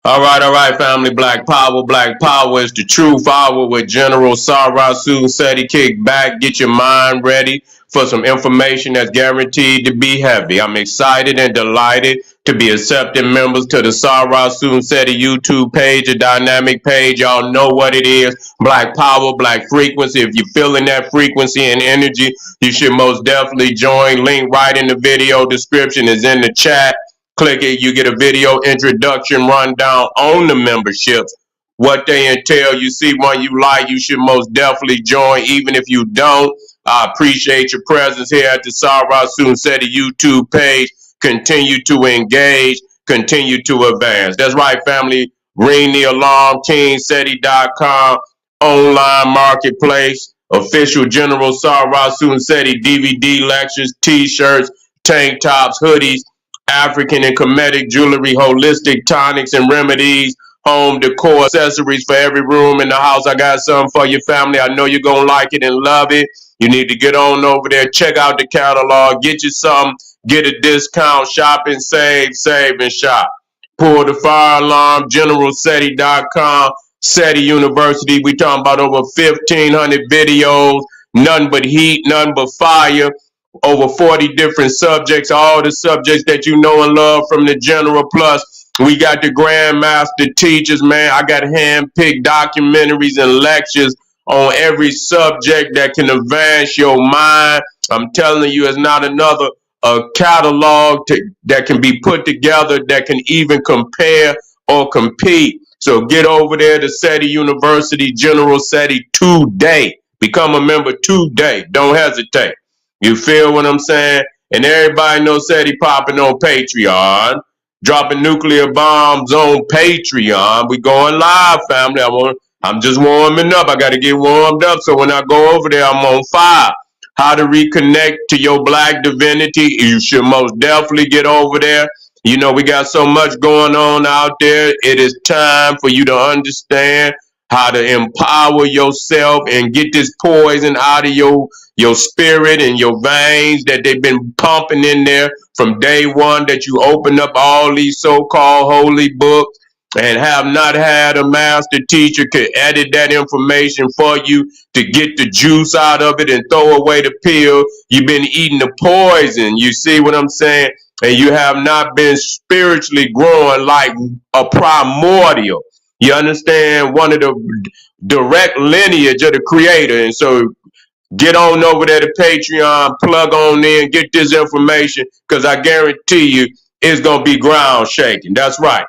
All right, family. Black Power. Black Power is the truth hour with General Sarah Seti. Kick back, get your mind ready for some information that's guaranteed to be heavy. I'm excited and delighted to be accepting members to the Sarah Seti YouTube page, a dynamic page. Y'all know what it is. Black Power, Black Frequency. If you're feeling that frequency and energy, you should most definitely join. Link right in the video description is in the chat. Click it, you get a video introduction rundown on the memberships, what they entail. You see one you like, you should most definitely join. Even if you don't, I appreciate your presence here at the Sarah Seti YouTube page. Continue to engage, continue to advance. That's right, family. Ring the alarm, KingSeti.com, online marketplace, official General Sarah Seti DVD lectures, t-shirts, tank tops, hoodies, African and Kemetic jewelry, holistic tonics and remedies, home decor, accessories for every room in the house. I got something for your family. I know you're going to like it and love it. You need to get on over there, check out the catalog, get you something, get a discount, shop and save and shop. Pull the fire alarm, GeneralSeti.com, SETI University. We talking about over 1,500 videos, nothing but heat, nothing but fire. Over 40 different subjects, all the subjects that you know and love from the general. Plus, we got the grandmaster teachers, man. I got hand-picked documentaries and lectures on every subject that can advance your mind. I'm telling you, it's not another catalog that can be put together that can even compare or compete. So get over there to SETI University, General SETI today. Become a member today. Don't hesitate. You feel what I'm saying? And everybody knows SETI popping on Patreon, dropping nuclear bombs on Patreon. We going live, family. I'm just warming up. I got to get warmed up so when I go over there, I'm on fire. How to reconnect to your black divinity. You should most definitely get over there. You know, we got so much going on out there. It is time for you to understand how to empower yourself and get this poison out of your spirit and your veins that they've been pumping in there from day one that you open up all these so-called holy books and have not had a master teacher could edit that information for you to get the juice out of it and throw away the pill. You've been eating the poison. You see what I'm saying? And you have not been spiritually growing like a primordial. You understand? One of the direct lineage of the creator. And so get on over there to Patreon, plug on in, get this information, because I guarantee you it's going to be ground shaking. That's right.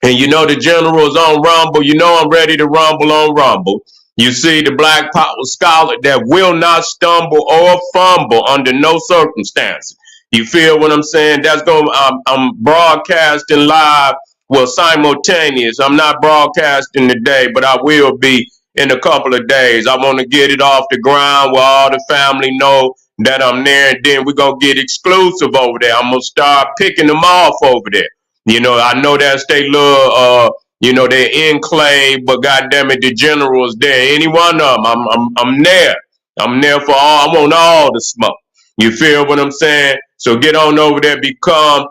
And you know the general's on Rumble. You know I'm ready to rumble on Rumble. You see the Black Power scholar that will not stumble or fumble under no circumstances. You feel what I'm saying? That's going. I'm broadcasting live. Well, simultaneous. I'm not broadcasting today, but I will be in a couple of days. I want to get it off the ground where all the family know that I'm there, and then we're going to get exclusive over there. I'm going to start picking them off over there. You know, I know that's they little, you know, they're enclave, but goddamn it, the general's there. Any one of them, I'm there. I'm there for all. I want all the smoke. You feel what I'm saying? So get on over there, become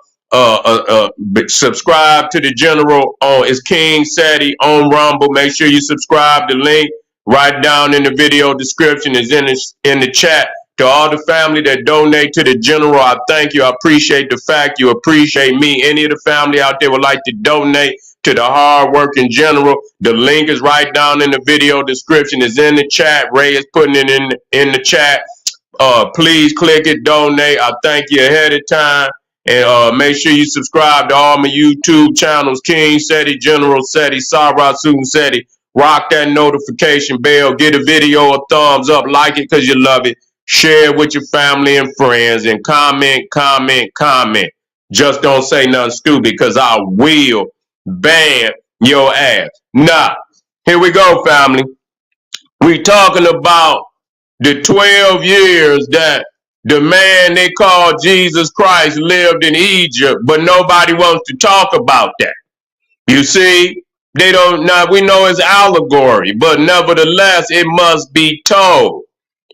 subscribe to the general on it's King Seti on Rumble. Make sure you subscribe. The link right down in the video description is in the chat. To all the family that donate to the general, I thank you. I appreciate the fact you appreciate me. Any of the family out there would like to donate to the hard-working general, the link is right down in the video description. It's in the chat. Ray is putting it in the chat. Please click it, donate. I thank you ahead of time. And make sure you subscribe to all my YouTube channels, King Seti, General Seti, Sarah Seti. Rock that notification bell. Get a video a thumbs up. Like it because you love it. Share it with your family and friends. And comment. Just don't say nothing stupid because I will ban your ass. Nah. Here we go, family. We talking about the 12 years that the man they call Jesus Christ lived in Egypt, but nobody wants to talk about that. You see, they don't now we know it's allegory, but nevertheless it must be told.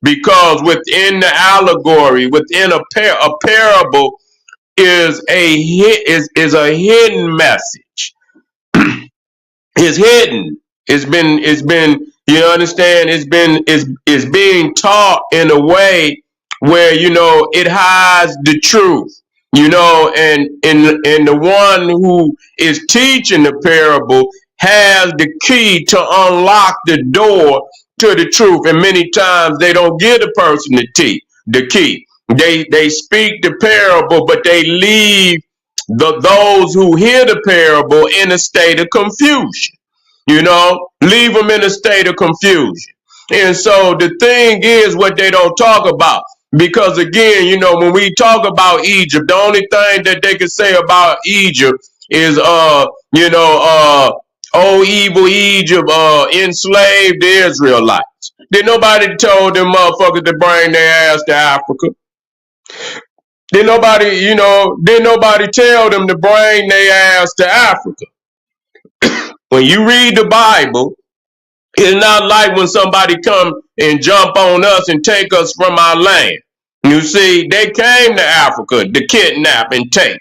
Because within the allegory, within a parable is a hidden message. is hidden. It's been you understand, it's being taught in a way where it hides the truth. And the one who is teaching the parable has the key to unlock the door to the truth. And many times they don't give the person the key. They speak the parable, but they leave those who hear the parable in a state of confusion. Leave them in a state of confusion. And so the thing is what they don't talk about. Because again, when we talk about Egypt, the only thing that they can say about Egypt is, oh, evil Egypt enslaved the Israelites. Did nobody told them motherfuckers to bring their ass to Africa? Did nobody tell them to bring their ass to Africa? When you read the Bible, it's not like when somebody come and jump on us and take us from our land. You see, they came to Africa to kidnap and take.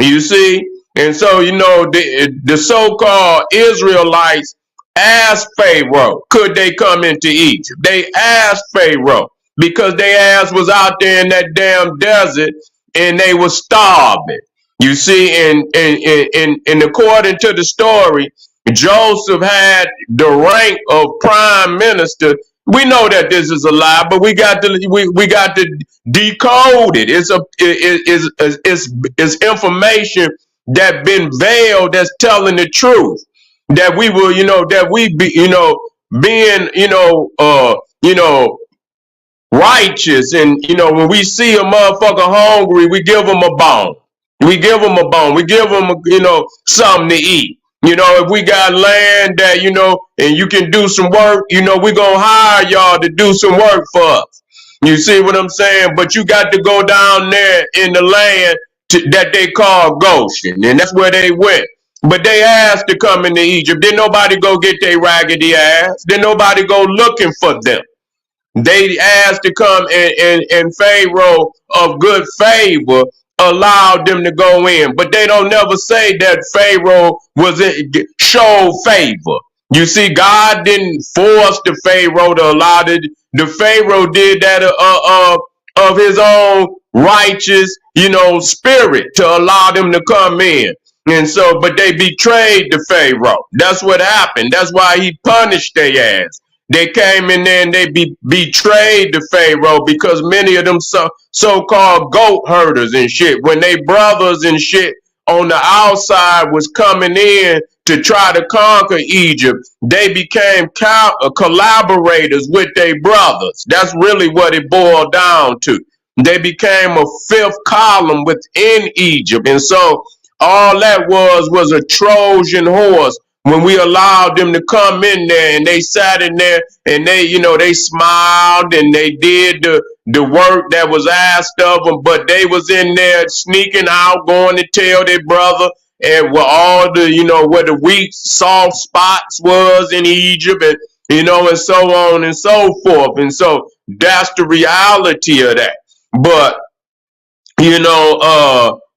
You see? And so, the so-called Israelites asked Pharaoh, could they come into Egypt? They asked Pharaoh because their ass was out there in that damn desert and they were starving. You see, and according to the story, Joseph had the rank of prime minister. We know that this is a lie, but we got to decode it. It's information that been veiled that's telling the truth. That we will, that we be, being, righteous, and when we see a motherfucker hungry, we give him a bone. We give him a bone. We give him, something to eat. If we got land that, and you can do some work, we're going to hire y'all to do some work for us. You see what I'm saying? But you got to go down there in the land that they call Goshen, and that's where they went. But they asked to come into Egypt. Didn't nobody go get their raggedy ass. Didn't nobody go looking for them. They asked to come, and Pharaoh of good favor allowed them to go in. But they don't never say that Pharaoh showed favor. You see, God didn't force the Pharaoh to allow it. The Pharaoh did that of his own righteous, spirit to allow them to come in. And so, but they betrayed the Pharaoh. That's what happened. That's why he punished their ass. They came in there and they betrayed the Pharaoh, because many of them so-called goat herders and shit, when they brothers and shit on the outside was coming in to try to conquer Egypt, they became collaborators with their brothers. That's really what it boiled down to. They became a fifth column within Egypt. And so all that was a Trojan horse. When we allowed them to come in there, and they sat in there and they smiled and they did the work that was asked of them, but they was in there sneaking out, going to tell their brother, and where all the, where the weak soft spots was in Egypt, and, and so on and so forth. And so that's the reality of that. But,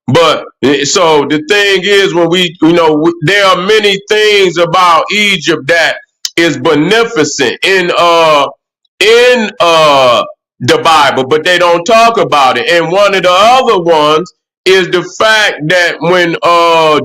but so the thing is, when there are many things about Egypt that is beneficent in the Bible, but they don't talk about it. And one of the other ones is the fact that when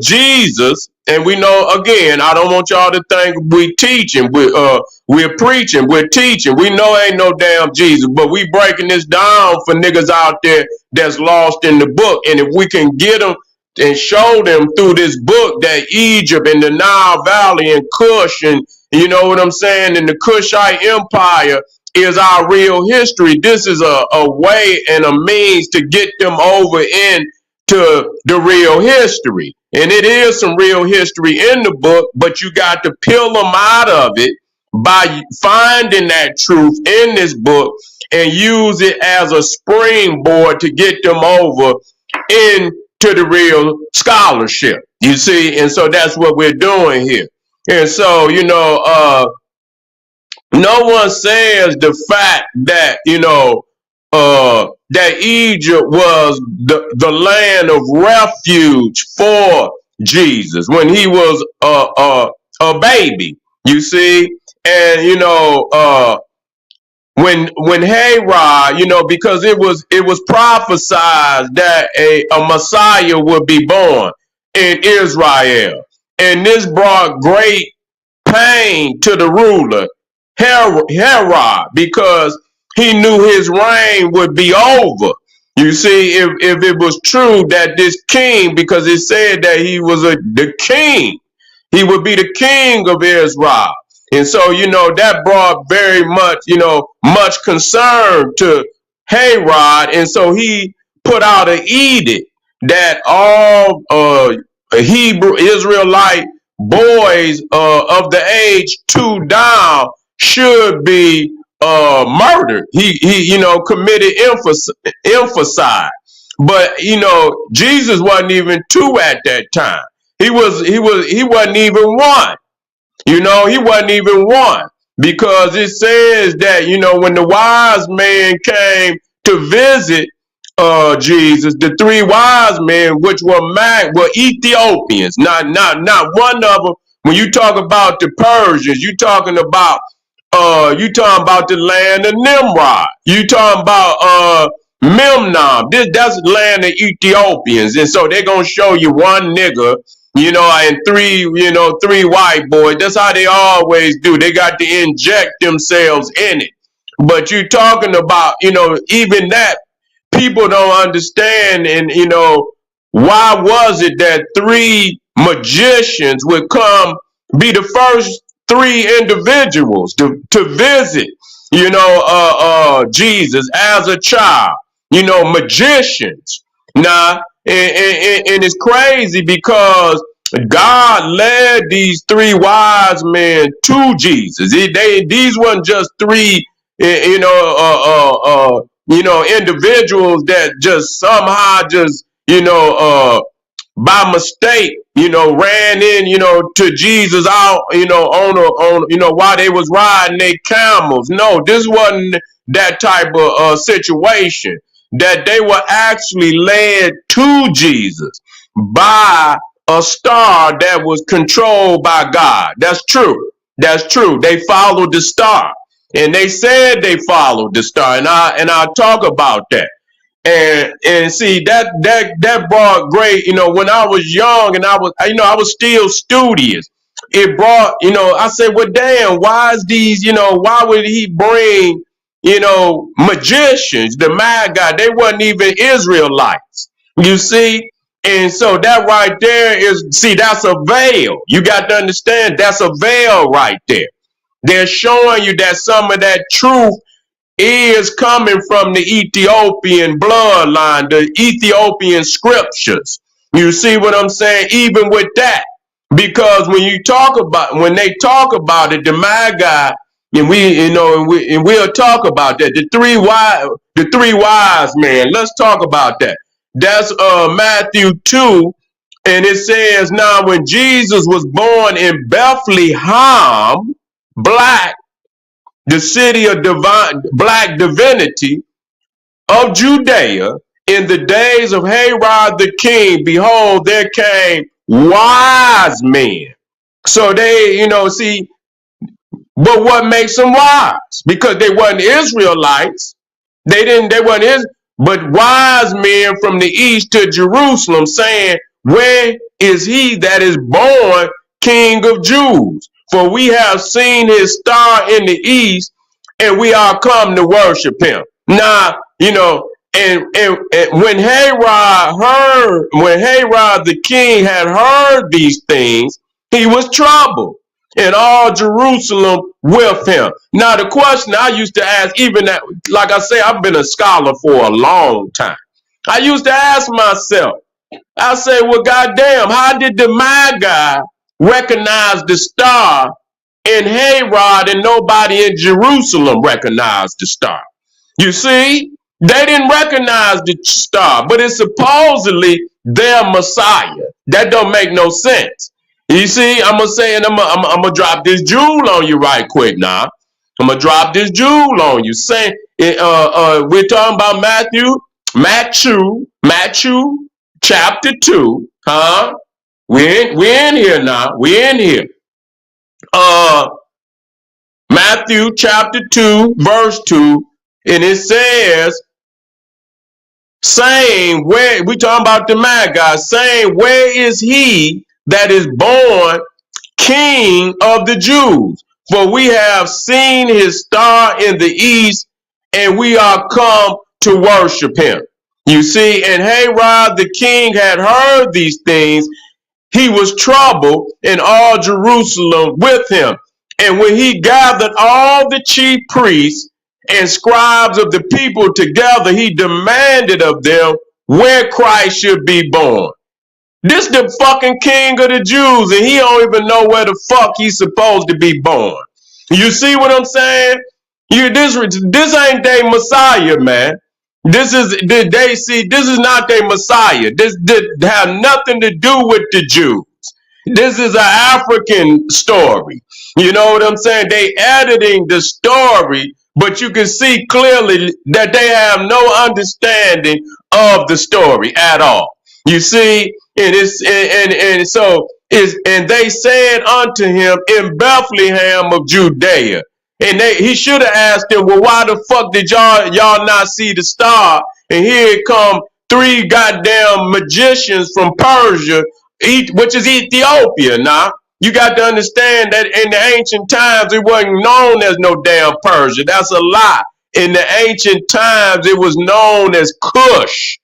Jesus, and we know, again, I don't want y'all to think we teaching, we're preaching, we're teaching. We know ain't no damn Jesus, but we breaking this down for niggas out there that's lost in the book. And if we can get them and show them through this book that Egypt and the Nile Valley and Kush, and you know what I'm saying, and the Kushite Empire is our real history, this is a way and a means to get them over into the real history. And it is some real history in the book, but you got to peel them out of it by finding that truth in this book and use it as a springboard to get them over into the real scholarship. You see, and so that's what we're doing here. And so, no one says the fact that, that Egypt was the land of refuge for Jesus when he was a baby. You see, and when Herod, because it was prophesied that a Messiah would be born in Israel, and this brought great pain to the ruler Herod, because he knew his reign would be over. You see, if it was true that this king, because it said that he was the king, he would be the king of Israel. And so, that brought very much, much concern to Herod. And so he put out an edict that all Hebrew Israelite boys of the age 2 down should be murdered. He committed infanticide. But Jesus wasn't even 2 at that time. He wasn't even 1. He wasn't even 1, because it says that when the wise man came to visit Jesus, the 3 wise men, which were Ethiopians, not one of them. When you talk about the Persians, you talking about the land of Nimrod. You talking about Memnon. That's the land of Ethiopians, and so they're gonna show you one nigga, and 3 white boys. That's how they always do. They got to inject themselves in it. But you talking about, even that people don't understand, and why was it that 3 magicians would come, be the first 3 individuals to visit Jesus as a child, magicians. Now, and it's crazy, because God led these 3 wise men to Jesus. These weren't just 3 individuals that just somehow just by mistake ran in to Jesus out on while they was riding their camels. No, this wasn't that type of situation. That they were actually led to Jesus by a star that was controlled by God. That's true. They followed the star, and they said they followed the star, and I'll talk about that. And see, that brought great, when I was young, and I was still studious. It brought, I said, well, damn, why is these, why would he bring magicians, the mad guy? They wasn't even Israelites, you see. And so that right there that's a veil. You got to understand, that's a veil right there. They're showing you that some of that truth is coming from the Ethiopian bloodline, the Ethiopian scriptures. You see what I'm saying? Even with that, because when they talk about it, the Magi, and we'll talk about that. The three wise men. Let's talk about that. That's Matthew 2, and it says, now when Jesus was born in Bethlehem, black, the city of black divinity of Judea, in the days of Herod the king, behold, there came wise men. So they, see, but what makes them wise? Because they weren't Israelites. They weren't but wise men from the east to Jerusalem, saying, where is he that is born King of Jews? For we have seen his star in the east, and we are come to worship him. Now, and when Herod the king had heard these things, he was troubled, and all Jerusalem with him. Now, the question I used to ask, even that, like I say, I've been a scholar for a long time. I used to ask myself, I say, well, goddamn, how did the Magi recognize the star in Herod and nobody in Jerusalem recognized the star? You see, they didn't recognize the star, but it's supposedly their Messiah. That don't make no sense. You see, I'm gonna say, and I'm gonna drop this jewel on you right quick now. I'm gonna drop this jewel on you. Say, we're talking about Matthew, chapter 2, huh? We're in here now. We're in here. uh, Matthew chapter 2, verse 2, and it says, saying, where we talking about the Magi, saying, where is he that is born King of the Jews? For we have seen his star in the east, and we are come to worship him. You see, and Herod the king had heard these things. He was troubled, and all Jerusalem with him. And when he gathered all the chief priests and scribes of the people together, he demanded of them where Christ should be born. This the fucking king of the Jews, and he don't even know where the fuck he's supposed to be born. You see what I'm saying? This ain't their Messiah, man. This is this is not their Messiah. This have nothing to do with the Jews. This is an African story. You know what I'm saying? They editing the story, but you can see clearly that they have no understanding of the story at all. You see, and so is and they said unto him in Bethlehem of Judea. And he should have asked them, well, why the fuck did y'all not see the star? And here come three goddamn magicians from Persia, which is Ethiopia. Now, you got to understand that in the ancient times, it wasn't known as no damn Persia. That's a lie. In the ancient times, it was known as Cush.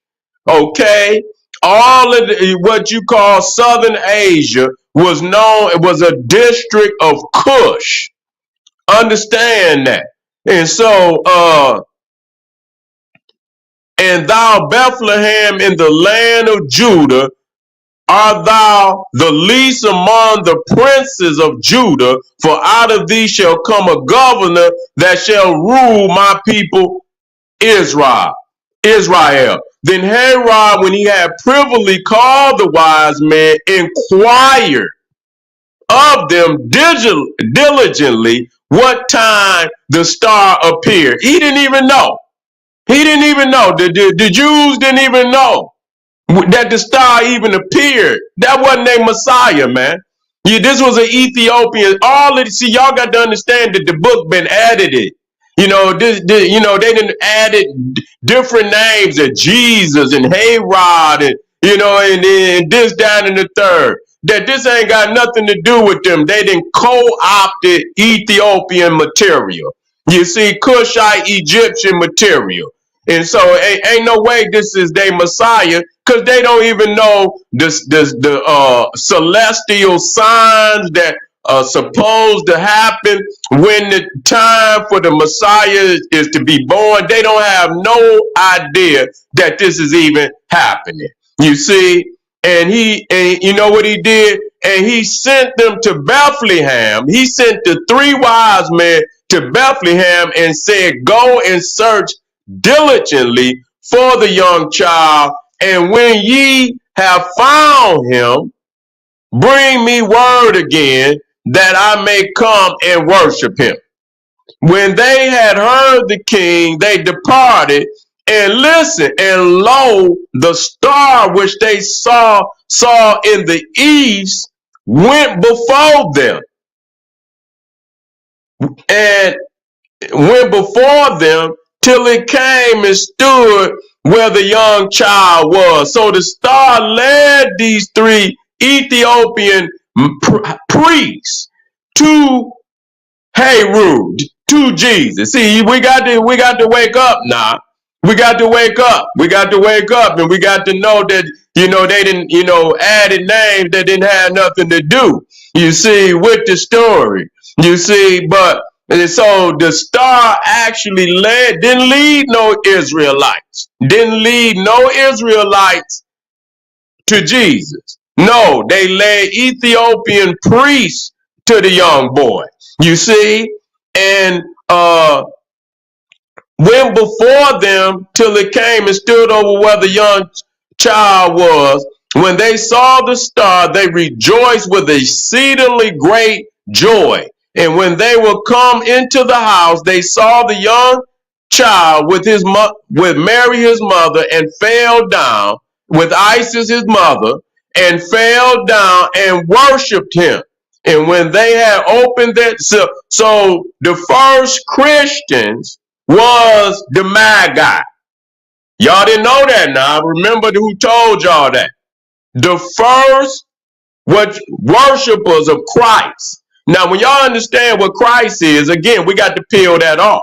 Okay? All of what you call Southern Asia was known, it was a district of Cush. Understand that. And so, and thou Bethlehem in the land of Judah, art thou the least among the princes of Judah, for out of thee shall come a governor that shall rule my people Israel. Then Herod, when he had privily called the wise men, inquired of them diligently what time the star appeared. He didn't even know. He didn't even know. The Jews didn't even know that the star even appeared. That wasn't a Messiah, man. This was an Ethiopian. See, y'all got to understand that the book been edited. You know, they didn't added different names of Jesus and Herod and, and this, that, and the third. That this ain't got nothing to do with them. They didn't co-opted Ethiopian material. You see, Cushite Egyptian material. And so ain't no way this is their Messiah, because they don't even know the celestial signs that are supposed to happen when the time for the Messiah is to be born. They don't have no idea that this is even happening. You see, and you know what he did? And he sent them to Bethlehem. He sent the three wise men to Bethlehem and said, go and search diligently for the young child, and when ye have found him, bring me word again that I may come and worship him. When they had heard the king, they departed, and listen, and lo, the star which they saw in the east went before them, and went before them till it came and stood where the young child was. So the star led these three Ethiopian priests to Herod, to Jesus. See, we got to wake up now. We got to wake up. We got to wake up, and we got to know that, they didn't, added names that didn't have nothing to do, you see, with the story. You see, and so the star actually didn't lead no Israelites. Didn't lead no Israelites to Jesus. No, they led Ethiopian priests to the young boy. You see, and went before them till it came and stood over where the young child was. When they saw the star, they rejoiced with exceedingly great joy. And when they were come into the house, they saw the young child with Mary his mother, and fell down, with Isis his mother, and fell down and worshipped him. And when they had opened that, so the first Christians was the Magi. Y'all didn't know that now. Remember who told y'all that. The first worshipers of Christ. Now, when y'all understand what Christ is, again, we got to peel that off.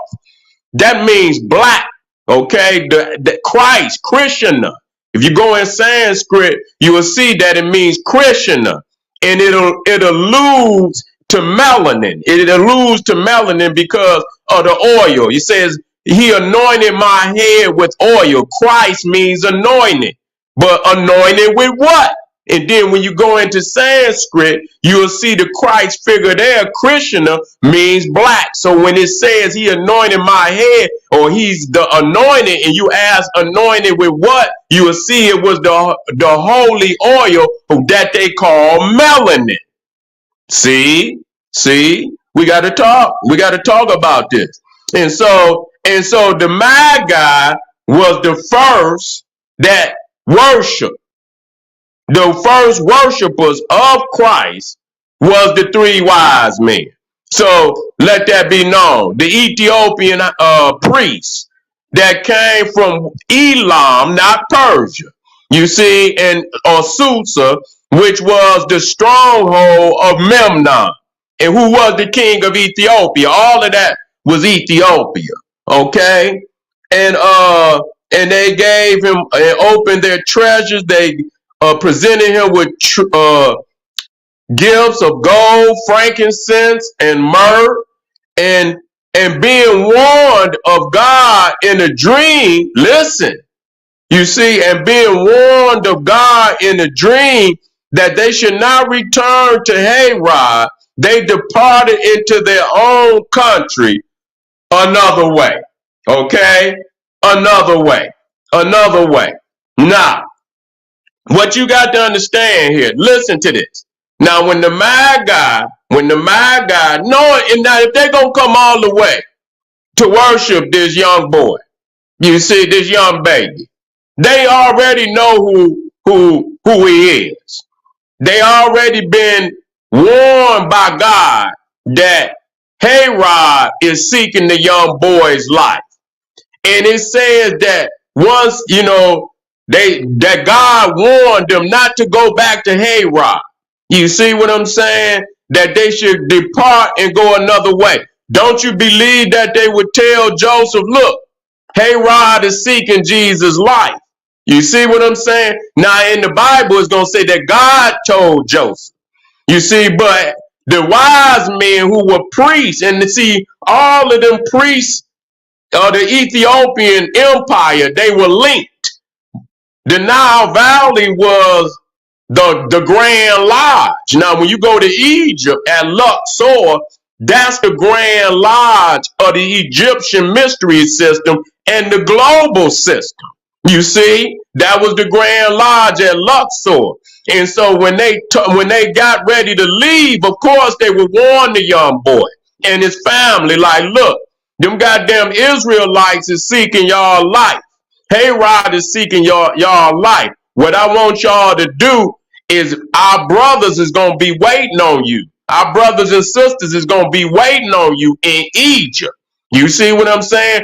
That means black, okay? The Christ, Krishna. If you go in Sanskrit, you will see that it means Krishna, and it alludes to melanin. It alludes to melanin because of the oil. He says, he anointed my head with oil. Christ means anointed, but anointed with what? And then when you go into Sanskrit, you'll see the Christ figure there, Krishna, means black. So when it says he anointed my head, or he's the anointed, and you ask anointed with what, you will see it was the holy oil that they call melanin. See, we got to talk. We got to talk about this. And so the Magi was the first that worshiped. The first worshipers of Christ was the three wise men. So let that be known. The Ethiopian priests that came from Elam, not Persia. You see, and Susa, which was the stronghold of Memnon, and who was the king of Ethiopia. All of that was Ethiopia. Okay, and they gave him and opened their treasures. They presented him with gifts of gold, frankincense, and myrrh, and being warned of God in a dream. Listen, you see, and being warned of God in a dream that they should not return to Herod, they departed into their own country another way. Okay, another way. Now, what you got to understand here, listen to this. Now, when the Magi, knowing, and now if they're going to come all the way to worship this young boy, you see, this young baby, they already know who he is. They already been warned by God that Herod is seeking the young boy's life. And it says that once, that God warned them not to go back to Herod. You see what I'm saying? That they should depart and go another way. Don't you believe that they would tell Joseph, look, Herod is seeking Jesus' life. You see what I'm saying? Now in the Bible, it's going to say that God told Joseph. You see, but the wise men who were priests, and to see all of them priests of the Ethiopian Empire, they were linked. The Nile Valley was the Grand Lodge. Now, when you go to Egypt at Luxor, that's the Grand Lodge of the Egyptian mystery system and the global system. You see, that was the Grand Lodge at Luxor. And so when they got ready to leave, of course, they would warn the young boy and his family, like, look, them goddamn Israelites is seeking y'all life. Herod is seeking y'all life. What I want y'all to do is our brothers is going to be waiting on you. Our brothers and sisters is going to be waiting on you in Egypt. You see what I'm saying?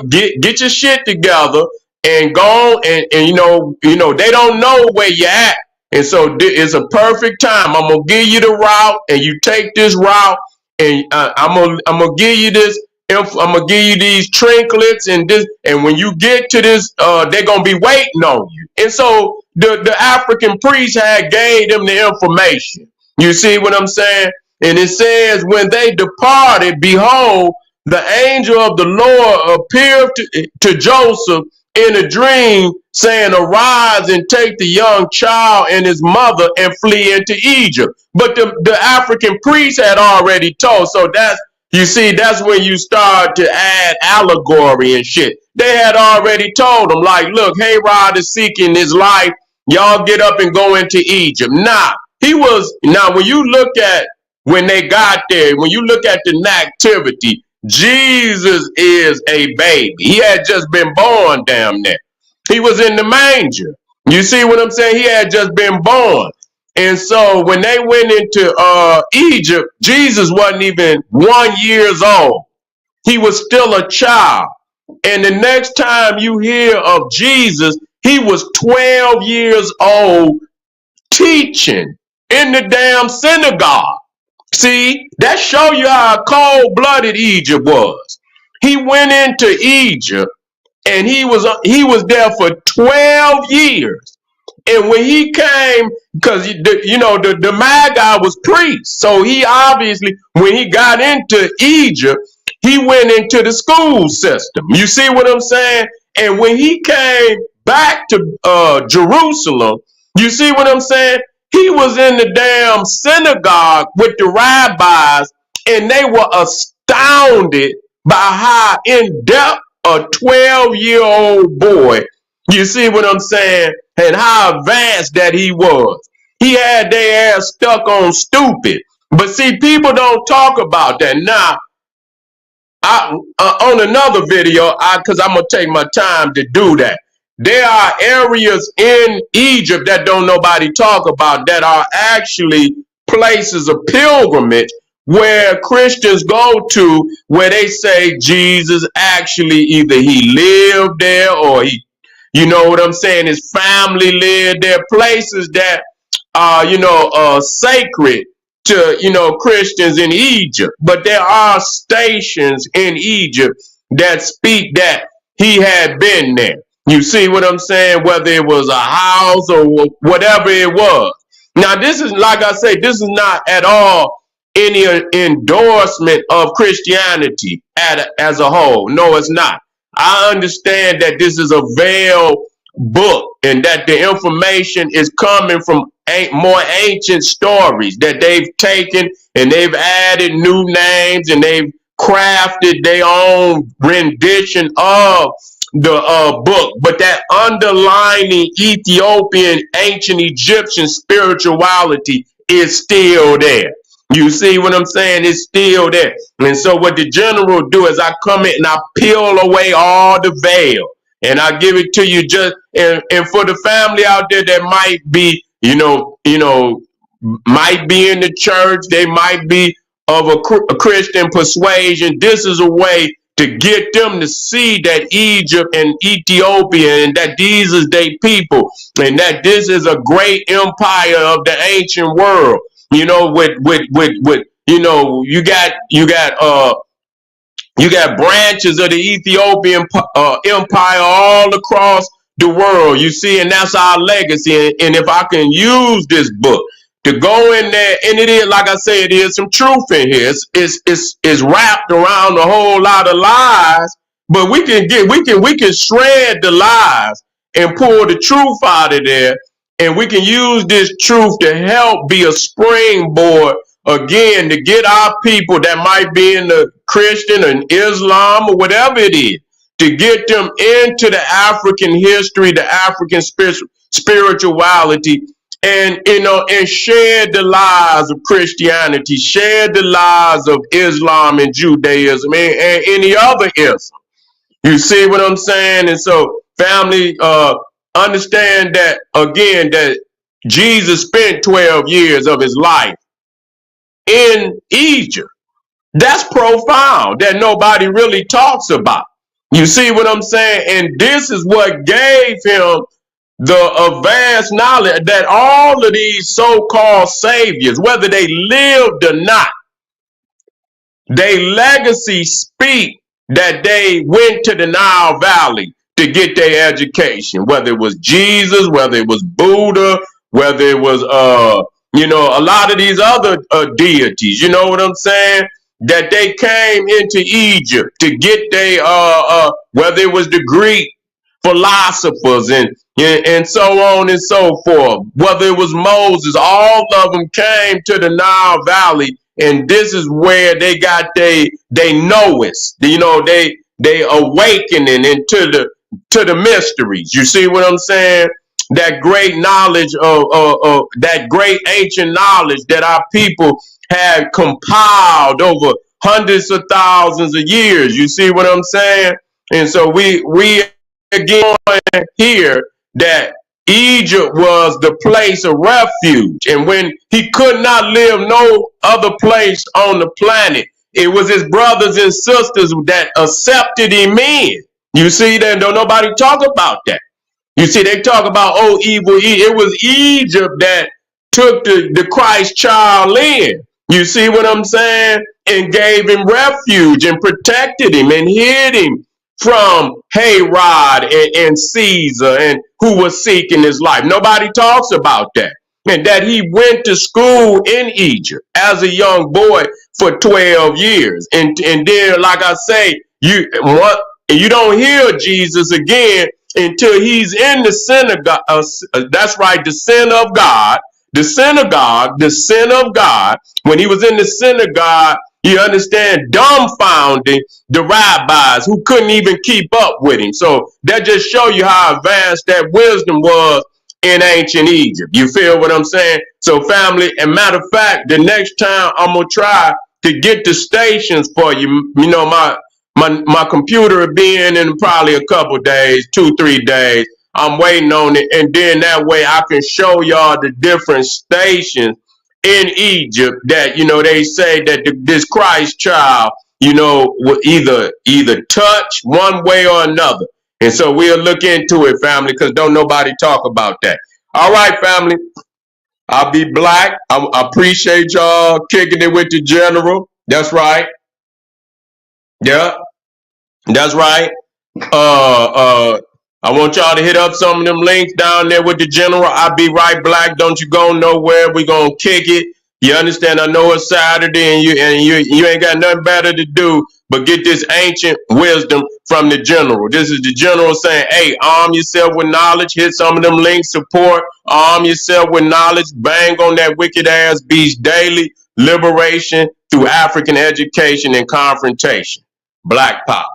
Get your shit together and go and they don't know where you're at. And so it's a perfect time. I'm going to give you the route and you take this route and I'm going to give you this. I'm gonna give you these trinkets and this, and when you get to this, they're gonna be waiting on you. And so the African priest had gave them the information. You see what I'm saying? And it says, when they departed, behold, the angel of the Lord appeared to Joseph in a dream, saying, arise and take the young child and his mother and flee into Egypt. But the African priest had already told. So you see, that's when you start to add allegory and shit. They had already told them, like, look, Herod is seeking his life. Y'all get up and go into Egypt. Now, when you look at when they got there, when you look at the nativity, Jesus is a baby. He had just been born down there. He was in the manger. You see what I'm saying? He had just been born. And so when they went into Egypt, Jesus wasn't even 1 year old. He was still a child. And the next time you hear of Jesus, he was 12 years old teaching in the damn synagogue. See, that show you how cold-blooded Egypt was. He went into Egypt and he was there for 12 years. And when he came, because the Magi was priests, so he obviously, when he got into Egypt, he went into the school system. You see what I'm saying? And when he came back to Jerusalem, you see what I'm saying? He was in the damn synagogue with the rabbis, and they were astounded by how in depth a 12-year-old boy, you see what I'm saying, and how advanced that he was. He had their ass stuck on stupid. But see, people don't talk about that. Now, on another video, because I'm going to take my time to do that. There are areas in Egypt that don't nobody talk about that are actually places of pilgrimage where Christians go to, where they say Jesus actually either he lived there or he, you know what I'm saying, his family lived there, places that are, sacred to, Christians in Egypt. But there are stations in Egypt that speak that he had been there. You see what I'm saying? Whether it was a house or whatever it was. Now, this is, like I say, this is not at all any endorsement of Christianity as a whole. No, it's not. I understand that this is a veiled book and that the information is coming from more ancient stories that they've taken and they've added new names and they've crafted their own rendition of the book. But that underlining Ethiopian, ancient Egyptian spirituality is still there. You see what I'm saying? It's still there. And so what the general do is I come in and I peel away all the veil and I give it to you just, and for the family out there that might be, might be in the church, they might be of a Christian persuasion. This is a way to get them to see that Egypt and Ethiopia and that these is their people and that this is a great empire of the ancient world. You got branches of the Ethiopian empire all across the world. You see, and that's our legacy. And if I can use this book to go in there, and it is, like I say, it is some truth in here. It's wrapped around a whole lot of lies, but we can shred the lies and pull the truth out of there. And we can use this truth to help be a springboard again to get our people that might be in the Christian and Islam or whatever it is, to get them into the African history, the African spirituality, and and share the lies of Christianity, share the lies of Islam and Judaism and any other Islam. You see what I'm saying? And so, family, understand that again, that Jesus spent 12 years of his life in Egypt. That's profound that nobody really talks about. You see what I'm saying? And this is what gave him the advanced knowledge that all of these so-called saviors, whether they lived or not, their legacy speak that they went to the Nile Valley to get their education, whether it was Jesus, whether it was Buddha, whether it was a lot of these other deities, you know what I'm saying? That they came into Egypt to get their whether it was the Greek philosophers and so on and so forth, whether it was Moses, all of them came to the Nile Valley, and this is where they got they knowest, they awakening into the mysteries. You see what I'm saying? That great knowledge of that great ancient knowledge that our people had compiled over hundreds of thousands of years. You see what I'm saying? And so we again here that Egypt was the place of refuge. And when he could not live no other place on the planet, it was his brothers and sisters that accepted him in. You see that? Don't nobody talk about that. You see, they talk about, oh, evil. It was Egypt that took the Christ child in. You see what I'm saying? And gave him refuge and protected him and hid him from Herod and Caesar and who was seeking his life. Nobody talks about that. And that he went to school in Egypt as a young boy for 12 years. And then, like I say, you don't hear Jesus again until he's in the synagogue. That's right, the sin of God, the synagogue, the sin of God. When he was in the synagogue, you understand, dumbfounding the rabbis who couldn't even keep up with him. So that just show you how advanced that wisdom was in ancient Egypt. You feel what I'm saying? So family, and matter of fact, the next time I'm gonna try to get the stations for you. You know, my computer will be in probably a couple days, 2-3 days. I'm waiting on it, and then that way I can show y'all the different stations in Egypt that they say that this Christ child will either touch one way or another. And so we'll look into it, family, because don't nobody talk about that. All right, family. I'll be black. I appreciate y'all kicking it with the general. That's right. Yeah. That's right. I want y'all to hit up some of them links down there with the general. I'll be right black. Don't you go nowhere. We gonna kick it. You understand? I know it's Saturday and you ain't got nothing better to do but get this ancient wisdom from the general. This is the general saying, hey, arm yourself with knowledge. Hit some of them links, support. Arm yourself with knowledge. Bang on that wicked ass beast daily. Liberation through African education and confrontation. Black power.